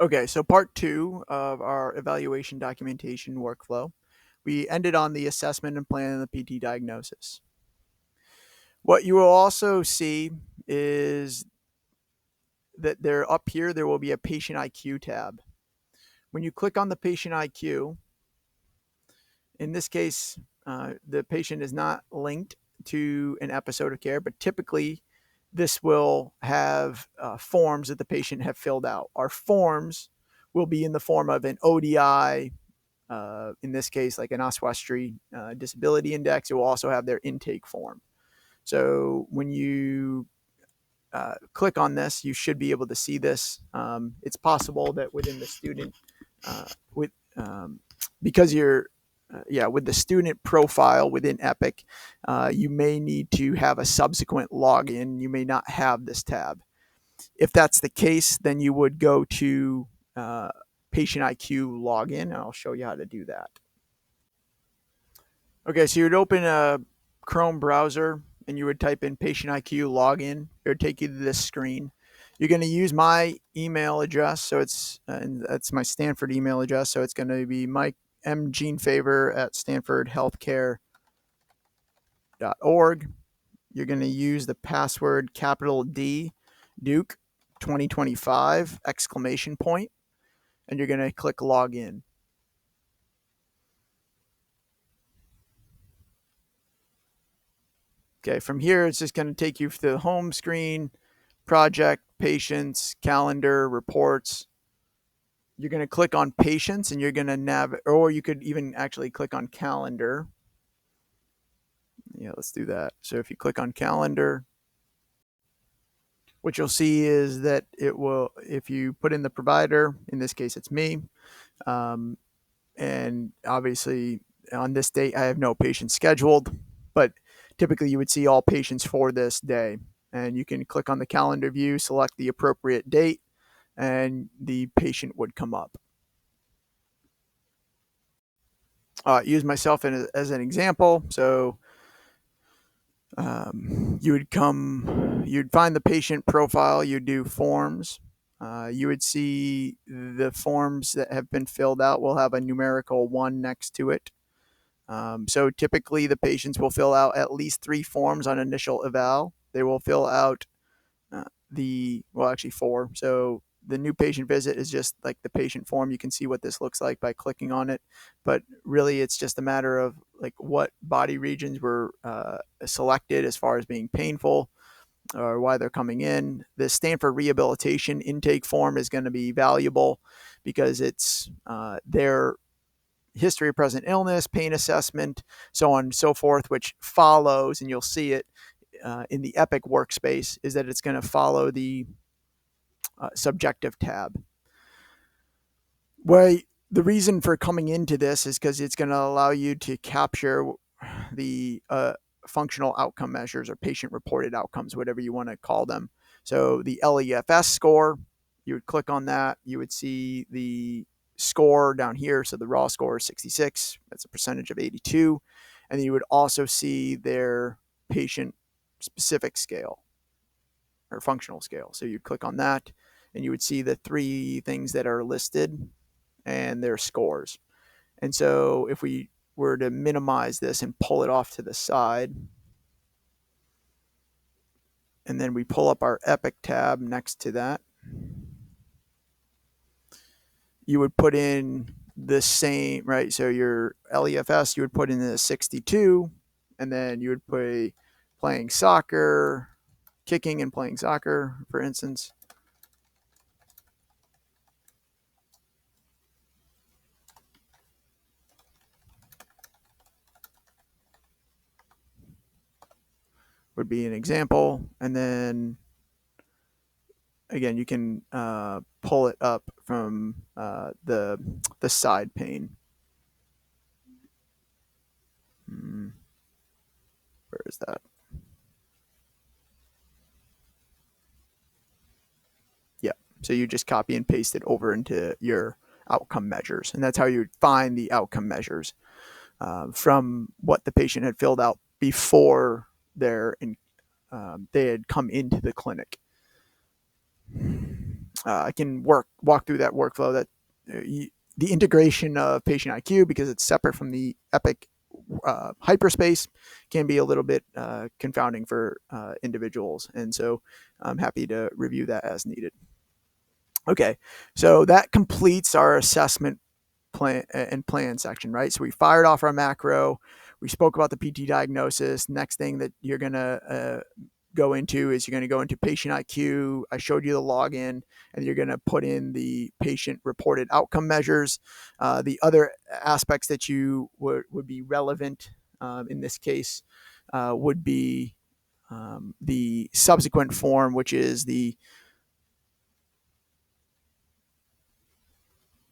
Okay, so part two of our evaluation documentation workflow, we ended on the assessment and plan of the PT diagnosis. What you will also see is that up here, there will be a patient IQ tab. When you click on the patient IQ, in this case, the patient is not linked to an episode of care, but typically this will have forms that the patient have filled out. Our forms will be in the form of an ODI, in this case, like an Oswestry disability index. It will also have their intake form. So when you click on this, you should be able to see this. It's possible that within the student, with because you're with the student profile within Epic, you may need to have a subsequent login. You may not have this tab. If that's the case, then you would go to Patient IQ login, and I'll show you how to do that. Okay, so you would open a Chrome browser and you would type in Patient IQ login. It would take you to this screen. You're going to use my email address, so and that's my Stanford email address. So it's going to be Mike M. Jeanfavre at stanfordhealthcare.org. You're going to use the password capital D Duke 2025 exclamation point, and you're going to click login. Okay, from here, it's just going to take you to the home screen, project, patients, calendar, reports. You're going to click on patients and you're going to or you could even actually click on calendar. Yeah, let's do that. So if you click on calendar, what you'll see is that it will, if you put in the provider, in this case, it's me. And obviously on this date, I have no patients scheduled, but typically you would see all patients for this day. And you can click on the calendar view, select the appropriate date, and the patient would come up. Use myself as an example. So you'd find the patient profile, you'd do forms. You would see the forms that have been filled out will have a numerical 1 next to it. So typically the patients will fill out at least 3 forms on initial eval. They will fill out actually 4. So the new patient visit is just like the patient form. You can see what this looks like by clicking on it, but really it's just a matter of like what body regions were selected as far as being painful or why they're coming in. The Stanford rehabilitation intake form is going to be valuable because it's their history of present illness, pain assessment, so on and so forth, which follows, and you'll see it in the Epic workspace, is that it's going to follow the subjective tab. The reason for coming into this is because it's going to allow you to capture the functional outcome measures or patient reported outcomes, whatever you want to call them. So the LEFS score, you would click on that. You would see the score down here. So the raw score is 66. That's a percentage of 82. And then you would also see their patient specific scale or functional scale. So you'd click on that and you would see the 3 things that are listed and their scores. And so if we were to minimize this and pull it off to the side, and then we pull up our Epic tab next to that, you would put in the same, right? So your LEFS, you would put in the 62, and then you would put playing soccer, kicking and playing soccer, for instance. Would be an example. And then again, you can pull it up from the side pane. Where is that? Yeah. So you just copy and paste it over into your outcome measures. And that's how you find the outcome measures from what the patient had filled out before they had come into the clinic. I can walk through that workflow that the integration of patient IQ, because it's separate from the Epic hyperspace, can be a little bit confounding for individuals. And so I'm happy to review that as needed. Okay, so that completes our assessment plan and plan section, right? So we fired off our macro. We spoke about the PT diagnosis. Next thing that you're going to go into is you're going to go into patient IQ. I showed you the login, and you're going to put in the patient reported outcome measures. The other aspects that you would be relevant in this case would be the subsequent form, which is the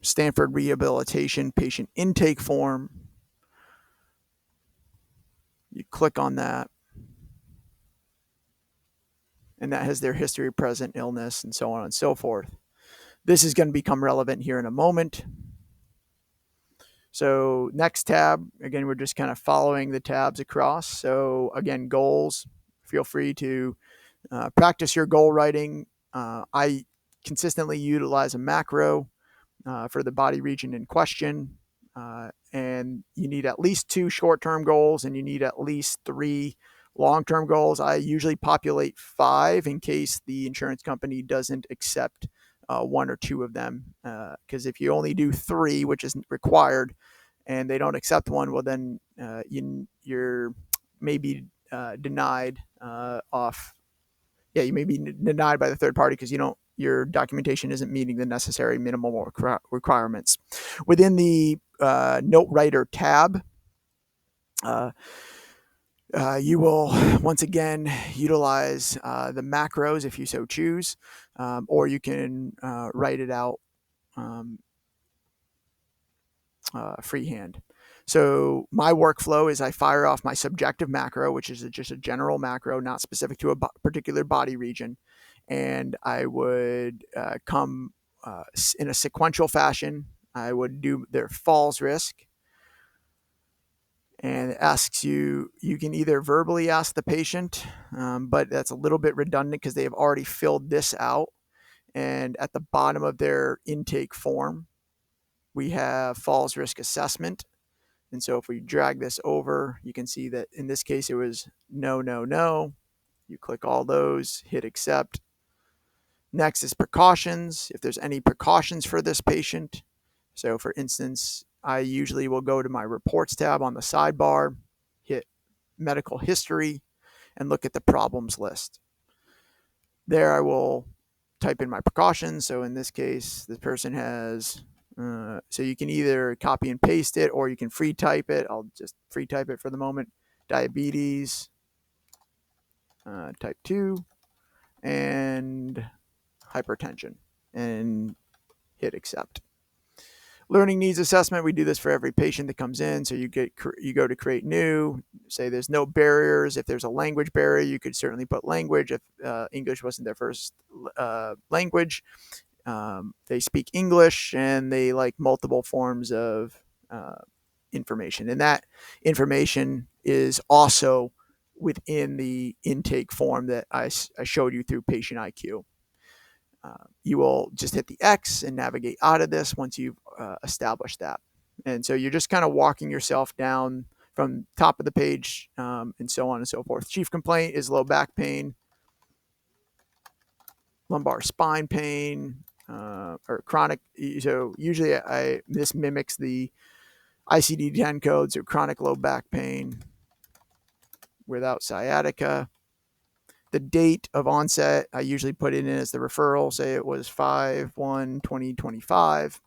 Stanford Rehabilitation Patient Intake Form. You click on that, and that has their history, present, illness, and so on and so forth. This is going to become relevant here in a moment. So next tab, again, we're just kind of following the tabs across. So again, goals, feel free to practice your goal writing. I consistently utilize a macro for the body region in question. And you need at least 2 short-term goals, and you need at least 3 long-term goals. I usually populate 5 in case the insurance company doesn't accept 1 or 2 of them. Because if you only do 3, which is required, and they don't accept one, well, then you're maybe denied off. Yeah, you may be denied by the third party because your documentation isn't meeting the necessary minimal requirements. Within the note writer tab, you will once again utilize the macros if you so choose, or you can write it out freehand. So my workflow is I fire off my subjective macro, which is just a general macro, not specific to a particular body region. And I would come in a sequential fashion. I would do their falls risk, and it asks you can either verbally ask the patient, but that's a little bit redundant because they have already filled this out. And at the bottom of their intake form, we have falls risk assessment. And so if we drag this over, you can see that in this case, it was no, no, no. You click all those, hit accept. Next is precautions. If there's any precautions for this patient. So for instance, I usually will go to my reports tab on the sidebar, hit medical history, and look at the problems list. There I will type in my precautions. So in this case, this person has, so you can either copy and paste it or you can free type it. I'll just free type it for the moment. Diabetes, type 2, and hypertension, and hit accept. Learning needs assessment. We do this for every patient that comes in. So you go to create new, say there's no barriers. If there's a language barrier, you could certainly put language. If English wasn't their first language, they speak English and they like multiple forms of information. And that information is also within the intake form that I showed you through Patient IQ. You will just hit the X and navigate out of this once you've established that. And so you're just kind of walking yourself down from top of the page and so on and so forth. Chief complaint is low back pain, lumbar spine pain, or chronic. So usually this mimics the ICD-10 codes of chronic low back pain without sciatica. The date of onset, I usually put it in as the referral. Say it was 5/1/2025.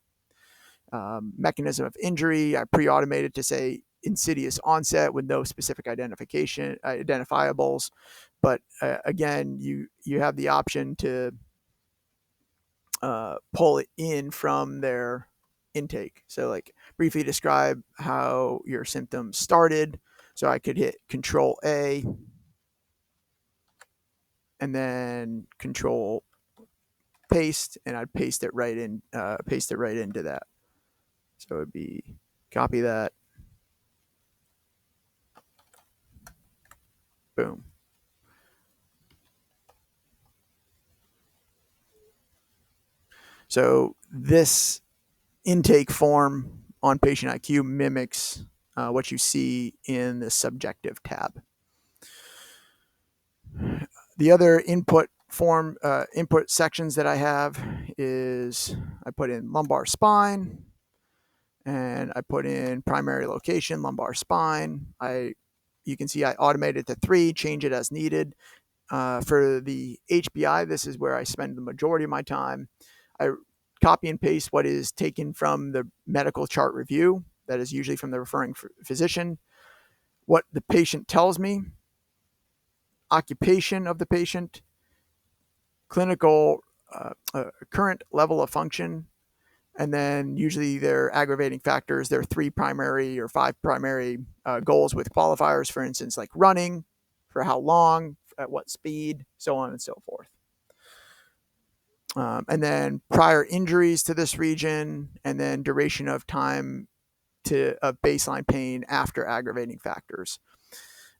Mechanism of injury, I pre-automated to say insidious onset with no specific identifiables. But again, you have the option to pull it in from their intake. So like briefly describe how your symptoms started. So I could hit Control A and then Control paste, and I'd paste it right into that. So it'd be copy that, boom. So this intake form on Patient IQ mimics what you see in the subjective tab. The other input sections that I have is I put in lumbar spine, and I put in primary location, lumbar spine. You can see I automated to 3, change it as needed. For the HBI, this is where I spend the majority of my time. I copy and paste what is taken from the medical chart review, that is usually from the referring physician, what the patient tells me, occupation of the patient, clinical current level of function, and then usually their aggravating factors. There are 3 primary or 5 primary goals with qualifiers, for instance, like running, for how long, at what speed, so on and so forth. And then prior injuries to this region, and then duration of time of baseline pain after aggravating factors.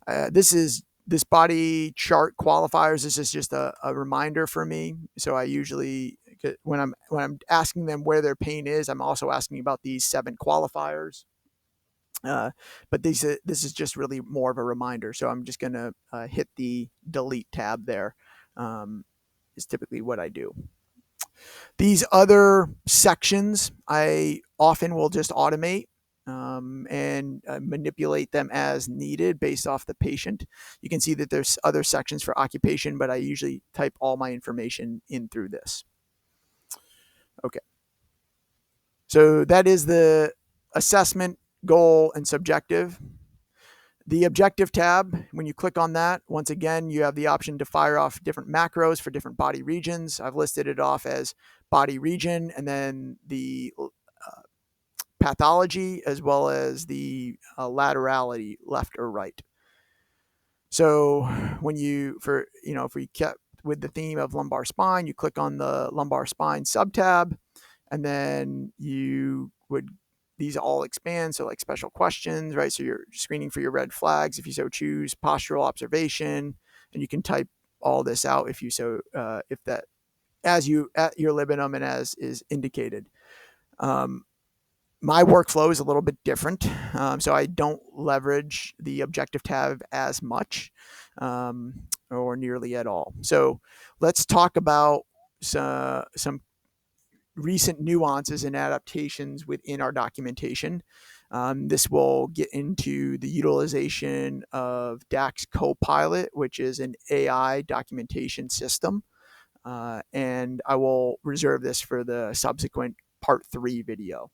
This body chart qualifiers. This is just a reminder for me. So I usually, when I'm asking them where their pain is, I'm also asking about these 7 qualifiers. But this is just really more of a reminder. So I'm just going to hit the delete tab there. Is typically what I do. These other sections, I often will just automate and manipulate them as needed based off the patient. You can see that there's other sections for occupation, but I usually type all my information in through this. Okay. So that is the assessment, goal, and subjective. The objective tab, when you click on that, once again, you have the option to fire off different macros for different body regions. I've listed it off as body region, and then the pathology, as well as the laterality, left or right. So when if we kept with the theme of lumbar spine, you click on the lumbar spine subtab, and then these all expand. So like special questions, right? So you're screening for your red flags if you so choose, postural observation, and you can type all this out if you so, if that, as you at your libidum and as is indicated. My workflow is a little bit different, so I don't leverage the objective tab as much or nearly at all. So let's talk about some recent nuances and adaptations within our documentation. This will get into the utilization of DAX Copilot, which is an AI documentation system. And I will reserve this for the subsequent part 3 video.